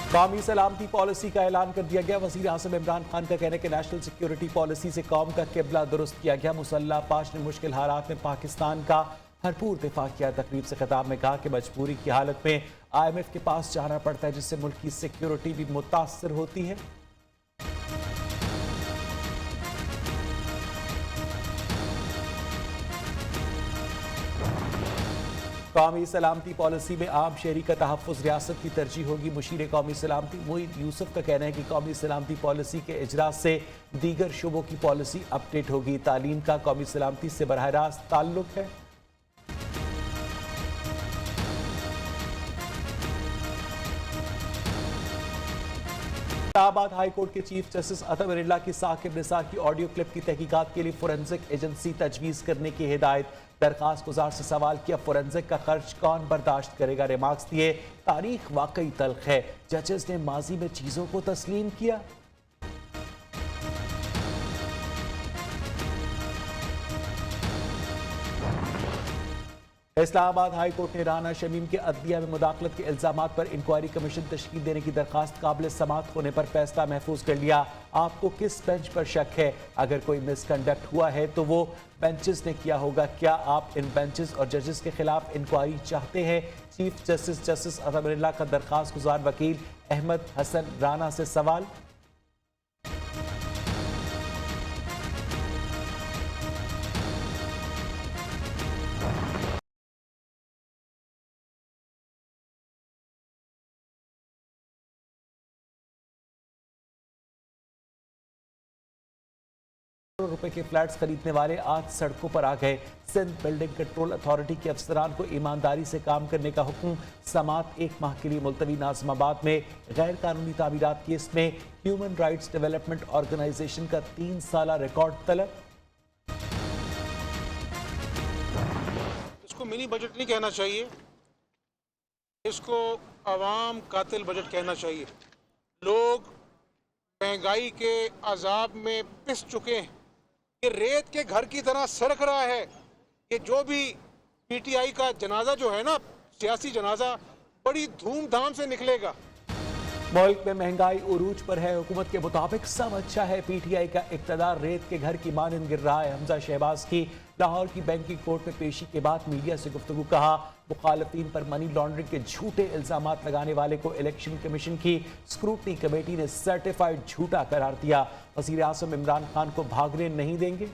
कौमी सलामती पॉलिसी का ऐलान कर दिया गया। वज़ीर आज़म इमरान खान का कहना है कि नेशनल सिक्योरिटी पॉलिसी से कौम का किबला दुरुस्त किया गया। मुसल्लह पाश ने मुश्किल हालात में पाकिस्तान का भरपूर दिफा किया। तकरीब से खिताब में कहा कि मजबूरी की हालत में IMF के पास जाना पड़ता है, जिससे मुल्क की सिक्योरिटी भी मुतासर होती है। कौमी सलामती पॉलिसी में आम शहरी का तहफ़्फ़ुज़ रियासत की तरजीह होगी। मुशीर कौमी सलामती मोईद यूसुफ का कहना है कि कौमी सलामती पॉलिसी के इजरास से दीगर शुबों की पॉलिसी अपडेट होगी। तालीम का कौमी सलामती से बराह रास्त ताल्लुक है। इस्लामाबाद हाई कोर्ट के चीफ जस्टिस अतब अरिल्ला की साकिब निसार की ऑडियो क्लिप की तहकीकात के लिए फोरेंसिक एजेंसी तजवीज़ करने की हिदायत। दरखास्त गुजार से सवाल किया, फोरेंसिक का खर्च कौन बर्दाश्त करेगा। रिमार्क्स दिए, तारीख वाकई तल्ख है, जजेस ने माजी में चीज़ों को तस्लीम किया। इस्लामाबाद हाई कोर्ट ने राना शमीम के अदलिया में मुदाखलत के इल्जामात पर इंक्वायरी कमीशन तश्कील देने की दरखास्त काबिल समात होने पर फैसला महफूज कर लिया। आपको किस बेंच पर शक है? अगर कोई मिसकंडक्ट हुआ है तो वो बेंचेस ने किया होगा। क्या आप इन बेंचेस और जजेस के खिलाफ इंक्वायरी चाहते हैं? चीफ जस्टिस अतब अरिल्ला का दरखास्त गुजार वकील अहमद हसन राना से सवाल। रुपए के फ्लैट्स खरीदने वाले आज सड़कों पर आ गए। सिंध बिल्डिंग कंट्रोल अथॉरिटी के अफसरान को ईमानदारी से काम करने का हुक्म। समात 1 माह के लिए मुलतवी। नाज़िमाबाद में गैर कानूनी तामीरात केस में ह्यूमन राइट्स डेवलपमेंट ऑर्गेनाइजेशन का 3 साला रिकॉर्ड तलब। इसको मिनी बजट नहीं कहना चाहिए, इसको अवाम कातिल बजट कहना चाहिए। लोग महंगाई के अजाब में पिस चुके हैं। ये रेत के घर की तरह सरक रहा है। ये जो भी PTI का जनाजा जो है ना, सियासी जनाजा, बड़ी धूमधाम से निकलेगा। मुल्क में महंगाई उरूज पर है। हुकूमत के मुताबिक सब अच्छा है। PTI का इक़्तिदार रेत के घर की मानंद गिर रहा है। हमजा शहबाज की लाहौर की बैंकिंग कोर्ट में पेशी के बाद मीडिया से गुफ्तगू। कहा, मुखालफीन पर मनी लॉन्ड्रिंग के झूठे इल्जामात लगाने वाले को इलेक्शन कमीशन की स्क्रूटनी कमेटी ने सर्टिफाइड झूठा करार दिया। वज़ीर आज़म इमरान खान को भागने नहीं देंगे।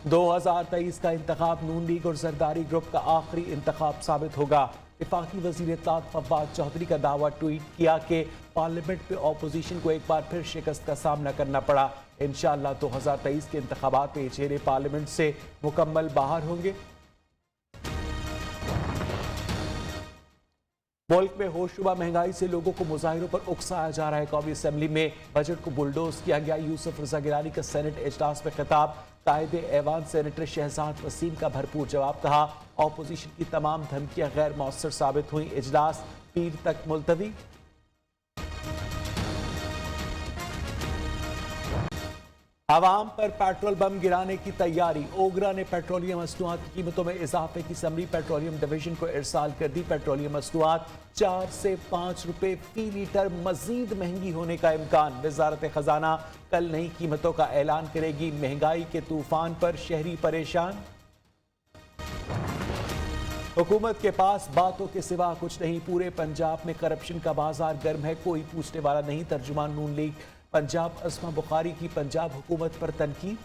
2023 का इंतखाब नून लीग और जरदारी ग्रुप का आखिरी इंतखाब साबित होगा। वफाकी वज़ीर इत्तलात फवाद चौधरी का दावा ट्वीट किया कि पार्लियामेंट में अपोजिशन को एक बार फिर शिकस्त का सामना करना पड़ा। इंशाअल्लाह 2023 के इंतखाबात में चेहरे पार्लियामेंट से मुकम्मल बाहर होंगे। मुल्क में होशरुबा महंगाई से लोगों को मुजाहिरों पर उकसाया जा रहा है। कौमी असम्बली में बजट को बुलडोज किया गया। यूसुफ रजा गिलानी का सेनेट इजलास में खिताब। कायदे ऐवान सेनेटर शहजाद वसीम का भरपूर जवाब। कहा, ऑपोजिशन की तमाम धमकियां गैर मौसर साबित हुई। इजलास पीर तक मुलतवी। आवाम पर पेट्रोल बम गिराने की तैयारी। ओगरा ने पेट्रोलियम मसनूआत की कीमतों में इजाफे की समरी पेट्रोलियम डिवीजन को इरसाल कर दी। पेट्रोलियम मसनूआत 4 से 5 रुपए फी लीटर मजीद महंगी होने का इम्कान। वजारत खजाना कल नई कीमतों का ऐलान करेगी। महंगाई के तूफान पर शहरी परेशान। हुकूमत के पास बातों के सिवा कुछ नहीं। पूरे पंजाब में करप्शन का बाजार गर्म है, कोई पूछने वाला नहीं। तर्जुमान नून लीग पंजाब अस्मा बुखारी की पंजाब हुकूमत पर तनकीद।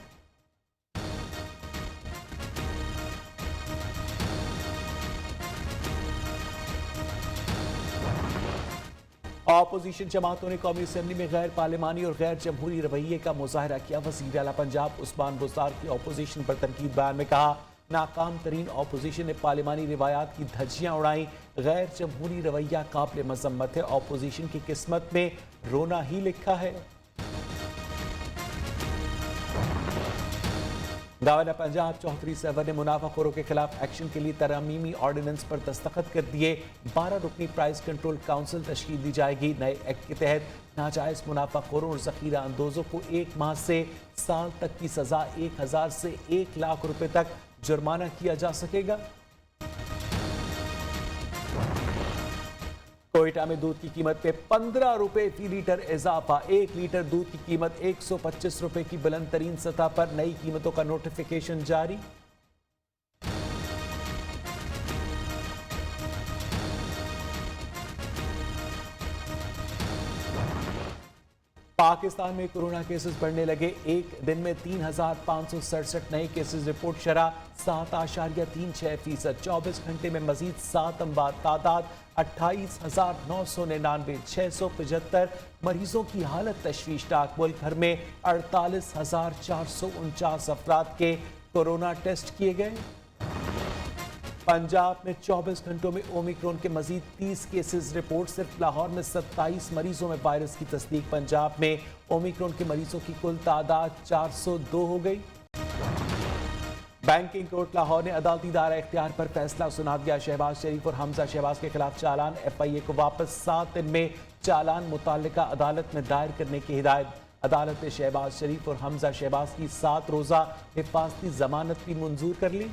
ऑपोजिशन जमातों ने कौमी असम्बली में गैर पार्लिमानी और गैर जमहूरी रवैये का मुजाहरा किया। वज़ीर आला पंजाब उस्मान बुज़दार की ऑपोजिशन पर तनकीद। बयान में कहा, नाकाम तरीन ऑपोजिशन ने पार्लिमानी रिवायात की धज्जियां उड़ाई। गैर जमहूरी रवैया काबिल मजम्मत है। ऑपोजिशन की किस्मत में रोना ही लिखा है। गवर्नर पंजाब चौधरी सरवर ने मुनाफाखोरों के खिलाफ एक्शन के लिए तरमीमी ऑर्डिनेंस पर दस्तखत कर दिए। 12 रुकनी प्राइस कंट्रोल काउंसिल तश्कील दी जाएगी। नए एक्ट के तहत नाजायज मुनाफाखोरों और जखीरा अंदोजों को 1 माह से साल तक की सजा, 1000 से 1 लाख रुपए तक जुर्माना किया जा सकेगा। कोयटा में दूध की कीमत में 15 रुपए फी लीटर इजाफा। 1 लीटर दूध की कीमत 125 रुपए की बुलंद तरीन सतह पर। नई कीमतों का नोटिफिकेशन जारी। पाकिस्तान में कोरोना केसेस बढ़ने लगे। एक दिन में 3,567 नए केसेस रिपोर्ट शरा 7.36%। 24 घंटे में मजीद 7 अमवात। तादाद 28,999। 675 मरीजों की हालत तशवीशनाक। मुल्क भर में 48,449 अफराद के कोरोना टेस्ट किए गए। पंजाब में 24 घंटों में ओमिक्रॉन के मजीद 30 केसेस रिपोर्ट। सिर्फ लाहौर में 27 मरीजों में वायरस की तस्दीक। पंजाब में ओमिक्रॉन के मरीजों की कुल तादाद 402 हो गई। बैंकिंग कोर्ट लाहौर ने अदालती दायरा इख्तियार पर फैसला सुना दिया। शहबाज शरीफ और हमजा शहबाज के खिलाफ चालान। FIA को वापस 7 दिन में चालान मुताल्लिका अदालत में दायर करने की हिदायत। अदालत ने शहबाज शरीफ और हमजा शहबाज की 7 रोजा हिफाजती जमानत भी मंजूर कर ली।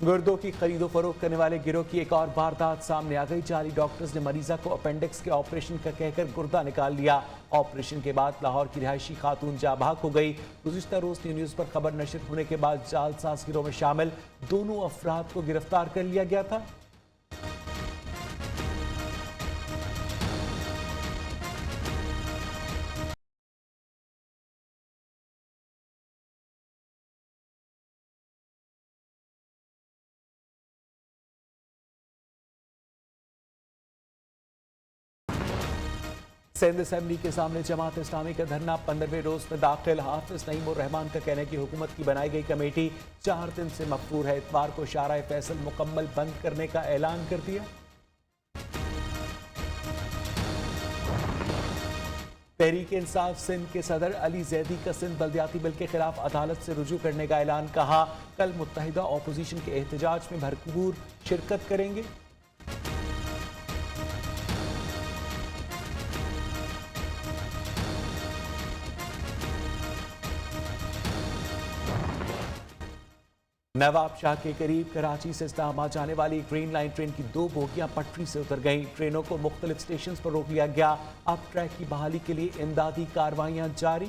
गुर्दों की खरीदो फरोख्त करने वाले गिरोह की एक और वारदात सामने आ गई। जाली डॉक्टर्स ने मरीजा को अपेंडिक्स के ऑपरेशन का कहकर गुर्दा निकाल लिया। ऑपरेशन के बाद लाहौर की रिहायशी खातून जाबाक हो गई। गुज़िश्ता रोज न्यूज़ पर खबर नशर होने के बाद जालसाज गिरोह में शामिल दोनों अफराद को गिरफ्तार कर लिया गया था। सिंध असेंबली के सामने जमात इस्लामी का धरना 15वें रोज में दाखिल। हाफिज नईम उर रहमान का कहना है कि हुकूमत की बनाई गई कमेटी 4 दिन से मफरूर है। इतवार को शारा फैसल मुकम्मल बंद करने का ऐलान कर दिया। तहरीक इंसाफ सिंध के सदर अली जैदी का सिंध बल्दियाती बिल के खिलाफ अदालत से रुजू करने का ऐलान। कहा कल मुत्तहिदा अपोजिशन के एहतजाज में भरपूर शिरकत करेंगे। नवाब शाह के करीब कराची से इस्लामाबाद जाने वाली ग्रीन लाइन ट्रेन की 2 बोगियां पटरी से उतर गईं। ट्रेनों को मुख्तलिफ स्टेशन पर रोक लिया गया। अब ट्रैक की बहाली के लिए इमदादी कार्रवाइयां जारी।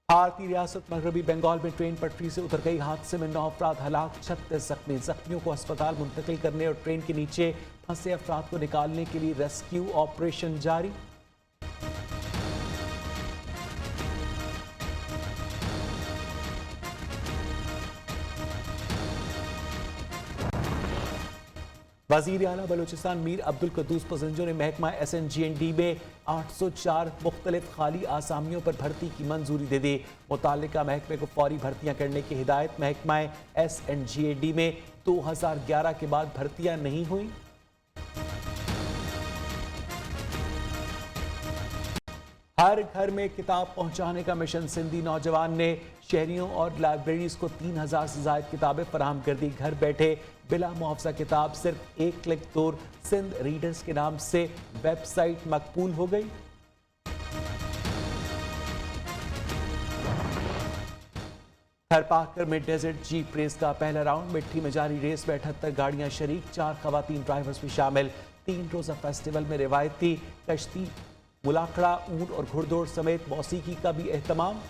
भारतीय रियासत मगरबी बंगाल में ट्रेन पटरी से उतर गई। हादसे में 9 अफराद हलाक, 36 जख्मी। जख्मियों को अस्पताल मुंतकिल करने और ट्रेन के नीचे फंसे अफराद को निकालने के लिए रेस्क्यू ऑपरेशन जारी। वज़ीर आला बलूचिस्तान मीर अब्दुल कद्दूस पसंजों ने महकमा SNGND में 804 मुख्तलिफ खाली आसामियों पर भर्ती की मंजूरी दे दी। मुताल्लिका महकमे को फौरी भर्तियां करने की हिदायत। महकमा SNGND में 2011 के बाद भर्तियां नहीं हुई। हर घर में किताब पहुंचाने का मिशन। सिंधी नौजवान ने शहरियों और लाइब्रेरीज को 3000 से ज्यादा किताबें फराहम कर दी। घर बैठे बिला मुआवजा किताब सिर्फ 1 क्लिक दूर। सिंध रीडर्स के नाम से वेबसाइट मकबूल हो गई। थरपाकर में डेजर्ट जीप रेस का पहला राउंड। मिट्टी में जारी रेस में 78 गाड़ियां शरीक। 4 खवातीन ड्राइवर्स भी शामिल। 3 रोजा फेस्टिवल में रिवायती कश्ती, मुलाखड़ा, ऊंट और घुड़दौड़ समेत मौसीकी का भी एहतमाम।